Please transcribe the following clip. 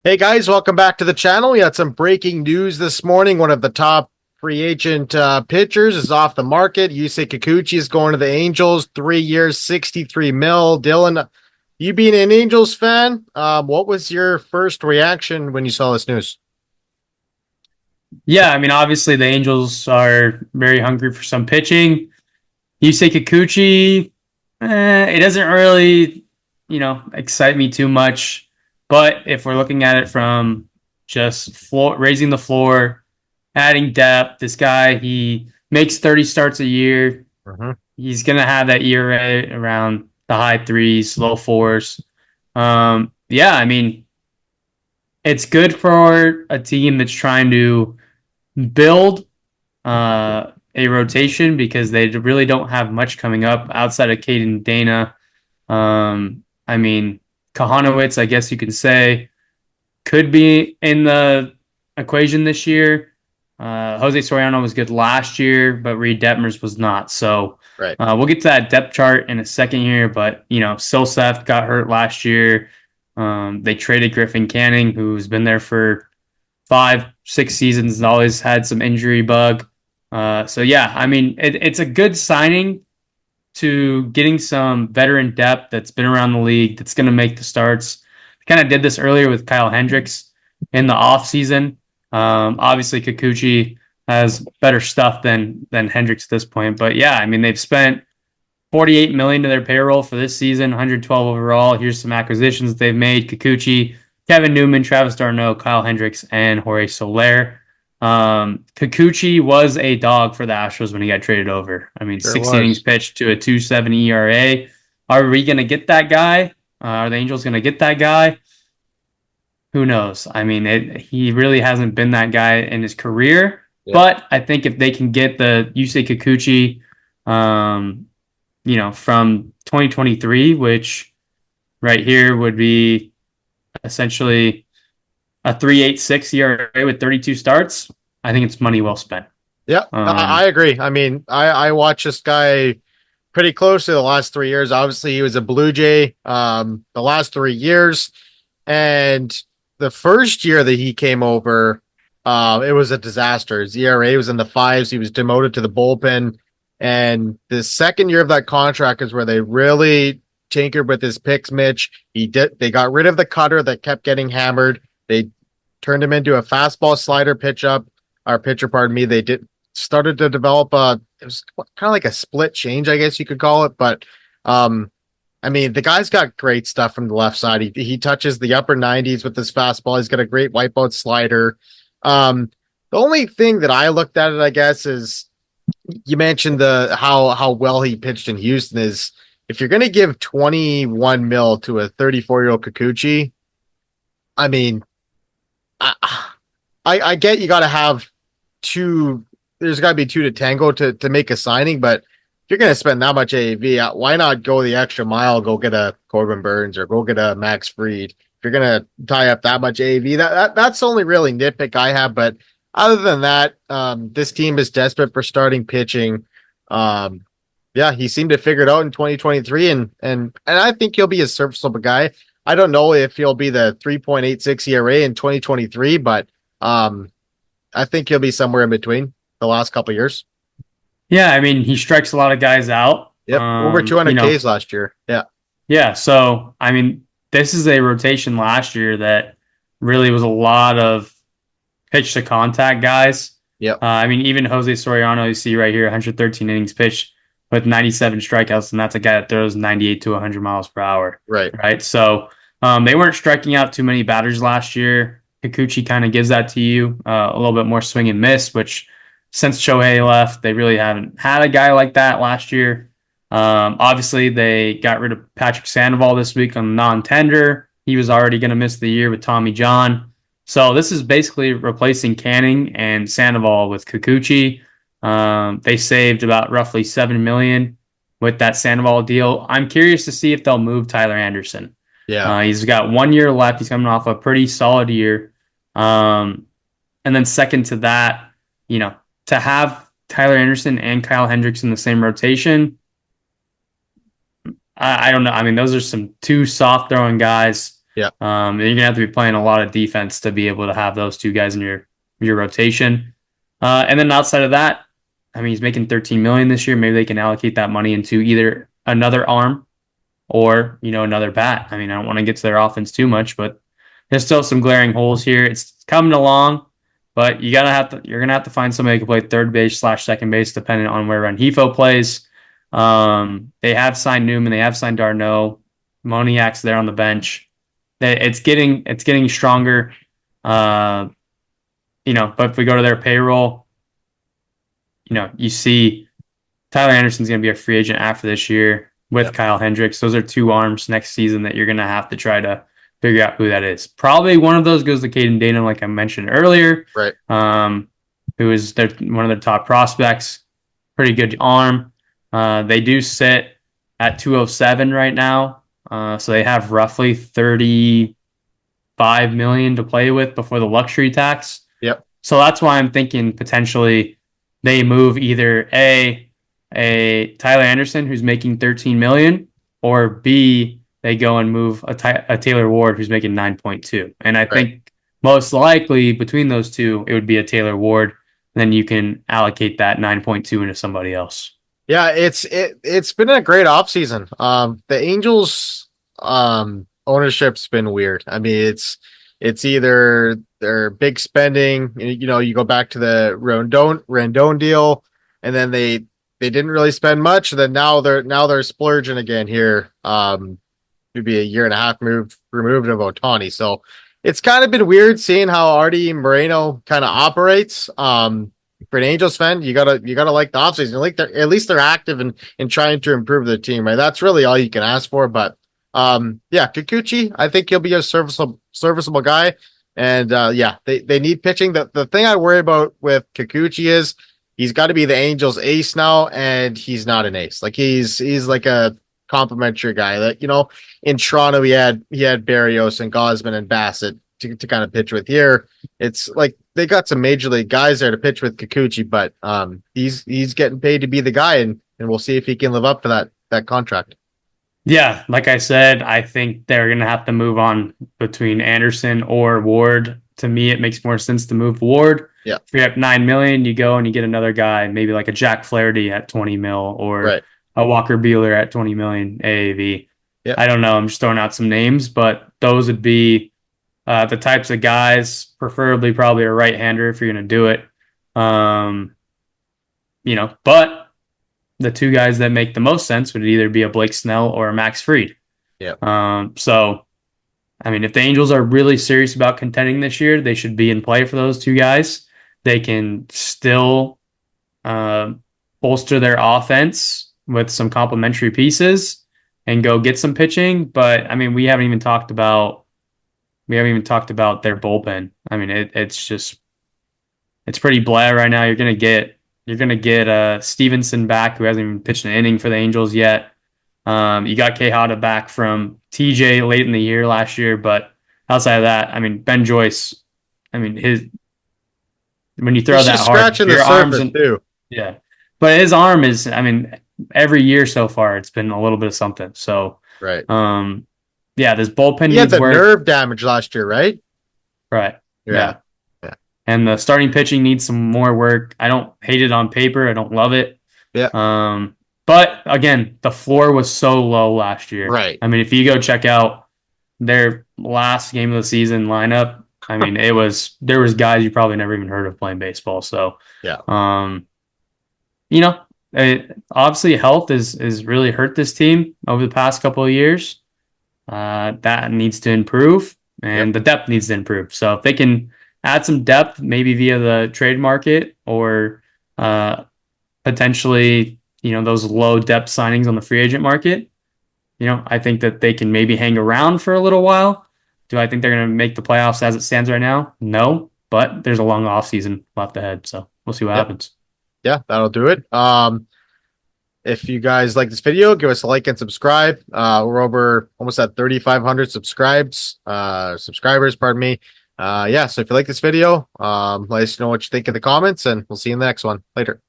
Hey guys, welcome back to the channel. We had some breaking news this morning. One of the top free agent pitchers is off the market. Yusei Kikuchi is going to the Angels, 3 years, 63 mil. Dylan, you being an Angels fan, what was your first reaction when you saw this news? Yeah, I mean, obviously the Angels are very hungry for some pitching. Yusei Kikuchi, it doesn't really, excite me too much. But if we're looking at it from just raising the floor, adding depth, this guy, he makes 30 starts a year. Mhm. He's going to have that ERA around the high threes, low fours. Yeah, I mean, it's good for a team that's trying to build a rotation because they really don't have much coming up outside of Caden Dana. I mean, Kahanowitz, I guess you can say, could be in the equation this year. Jose Soriano was good last year, but Reed Detmers was not. So Right. we'll get to that depth chart in a second here. But, Silseth got hurt last year. They traded Griffin Canning, who's been there for 5, 6 seasons and always had some injury bug. So yeah, I mean, it's a good signing to getting some veteran depth that's been around the league that's going to make the starts. Kind of did this earlier with Kyle Hendricks in the offseason. Obviously, Kikuchi has better stuff than Hendricks at this point, but yeah, I mean, they've spent 48 million to their payroll for this season, 112 overall. Here's some acquisitions that they've made: Kikuchi, Kevin Newman, Travis d'Arnaud, Kyle Hendricks, and Jorge Soler. Kikuchi was a dog for the Astros when he got traded over. I mean, Sure 16 innings was. pitched to a 2.70 ERA. Are we going to get that guy? Are the Angels going to get that guy? Who knows? I mean, he really hasn't been that guy in his career. Yeah. But I think if they can get the Yusei Kikuchi, um, from 2023, which right here would be essentially a 3.86 ERA with 32 starts, I think it's money well spent. Yeah, I Um, agree. I mean, I watched this guy pretty closely the last 3 years. Obviously, he was a Blue Jay the last 3 years. And the first year that he came over, it was a disaster. His ERA was in the fives. He was demoted to the bullpen. And the second year of that contract is where they really tinkered with his picks, Mitch. They got rid of the cutter that kept getting hammered. They turned him into a fastball slider pitch up, or pitcher, pardon me. They did started to develop it was kind of like a split change, I guess you could call it. But um I mean, the guy's got great stuff from the left side. He touches the upper 90s with his fastball. He's got a great wipeout slider. The only thing that I looked at it, I guess, is you mentioned the how well he pitched in Houston. Is if you're going to give 21 mil to a 34-year-old Kikuchi, I mean, I I get you got to have two. There's got to be two to tango to make a signing, but if you're going to spend that much AAV, why not go the extra mile? Go get a Corbin Burns or go get a Max Fried. If you're going to tie up that much AAV, that's the only really nitpick I have. But other than that, this team is desperate for starting pitching. Um, yeah, he seemed to figure it out in 2023, and I think he'll be a serviceable guy. I don't know if he'll be the 3.86 ERA in 2023, but um, I think he'll be somewhere in between the last couple of years. yeah, I mean, he strikes a lot of guys out. Yep, over 200 Ks last year. Yeah, Yeah. So, I mean, this is a rotation last year that really was a lot of pitch to contact guys. yep, I mean, even Jose Soriano, you see right here, 113 innings pitched with 97 strikeouts, and that's a guy that throws 98 to 100 miles per hour, right. right? So they weren't striking out too many batters last year. Kikuchi kind of gives that to you, a little bit more swing and miss, which since Shohei left, they really haven't had a guy like that last year. Obviously, they got rid of Patrick Sandoval this week on non-tender. He was already going to miss the year with Tommy John. So this is basically replacing Canning and Sandoval with Kikuchi. They saved about roughly 7 million with that Sandoval deal. I'm curious to see if they'll move Tyler Anderson. Yeah, He's got 1 year left. He's coming off a pretty solid year. And then second to that, to have Tyler Anderson and Kyle Hendricks in the same rotation, I don't know. I mean, those are some two soft throwing guys. Yeah. You're gonna have to be playing a lot of defense to be able to have those two guys in your rotation. And then outside of that, I mean, he's making 13 million this year. Maybe they can allocate that money into either another arm or another bat. I mean, I don't want to get to their offense too much, but there's still some glaring holes here. It's coming along, but you're gonna have to find somebody who can play third base slash second base, depending on where Renhefo plays. They have signed Newman, they have signed Darno, Moniak's there on the bench. It's getting stronger. Uh, but if we go to their payroll, you see Tyler Anderson's going to be a free agent after this year with Yep. Kyle Hendricks. Those are two arms next season that you're going to have to try to figure out who that is. Probably one of those goes to Caden Dana, like I mentioned earlier, Right. who is one of their top prospects. Pretty good arm. They do sit at 207 right now, so they have roughly 35 million to play with before the luxury tax. Yep. So that's why I'm thinking potentially they move either a Tyler Anderson who's making 13 million, or B, they go and move a Taylor Ward who's making 9.2. And I Right. think most likely between those two, it would be a Taylor Ward. Then you can allocate that 9.2 into somebody else. Yeah, it's been a great offseason. The Angels ownership's been weird. I mean, it's either they're big spending, you go back to the Rendon deal, and then they didn't really spend much. Then now they're splurging again here. It'd be a year and a half removed of Otani. So it's kind of been weird seeing how Artie Moreno kind of operates. For an Angels fan, you gotta like the offseason. Like at least they're active and trying to improve their team, right? That's really all you can ask for. But yeah, Kikuchi, I think he'll be a serviceable guy. And yeah, they need pitching. The thing I worry about with Kikuchi is he's got to be the Angels ace now, and he's not an ace. Like he's like a complimentary guy that, in Toronto he had Barrios and Gosman and Bassett to kind of pitch with. Here it's like they got some major league guys there to pitch with Kikuchi, but he's getting paid to be the guy, and we'll see if he can live up to that contract. Yeah, like I said, I think they're going to have to move on between Anderson or Ward. To me, it makes more sense to move Ward. Yeah. If you're at 9 million, you go and you get another guy, maybe like a Jack Flaherty at 20 mil or Right. a Walker Buehler at 20 million AAV. Yeah. I don't know. I'm just throwing out some names, but those would be the types of guys, preferably probably a right-hander if you're going to do it. But the two guys that make the most sense would either be a Blake Snell or a Max Fried. Yeah. So, I mean, if the Angels are really serious about contending this year, they should be in play for those two guys. They can still bolster their offense with some complementary pieces and go get some pitching. But I mean, we haven't even talked about their bullpen. I mean, it's pretty blah right now. You're gonna get Stevenson back, who hasn't even pitched an inning for the Angels yet. You got Quijada back from TJ late in the year last year, but outside of that, I mean, Ben Joyce, I mean, when you throw He's that just hard, scratching the your arms surface too. yeah, but his arm is, I mean, every year so far, it's been a little bit of something. So, Right. yeah, this bullpen He had needs the work. nerve damage last year, right? Right. Yeah. And the starting pitching needs some more work. I don't hate it on paper. I don't love it. Yeah. But again, the floor was so low last year. Right. I mean, if you go check out their last game of the season lineup, I mean, there was guys you probably never even heard of playing baseball. So, Yeah. Obviously health is really hurt this team over the past couple of years. That needs to improve, and the depth needs to improve. So if they can add some depth, maybe via the trade market or potentially, those low depth signings on the free agent market, I think that they can maybe hang around for a little while. Do I think they're going to make the playoffs as it stands right now? No, but there's a long offseason left ahead, so we'll see what happens. Yeah, that'll do it. If you guys like this video, give us a like and subscribe. We're over almost at 3,500 subscribers, pardon me. Yeah, so if you like this video, let us know what you think in the comments, and we'll see you in the next one. Later.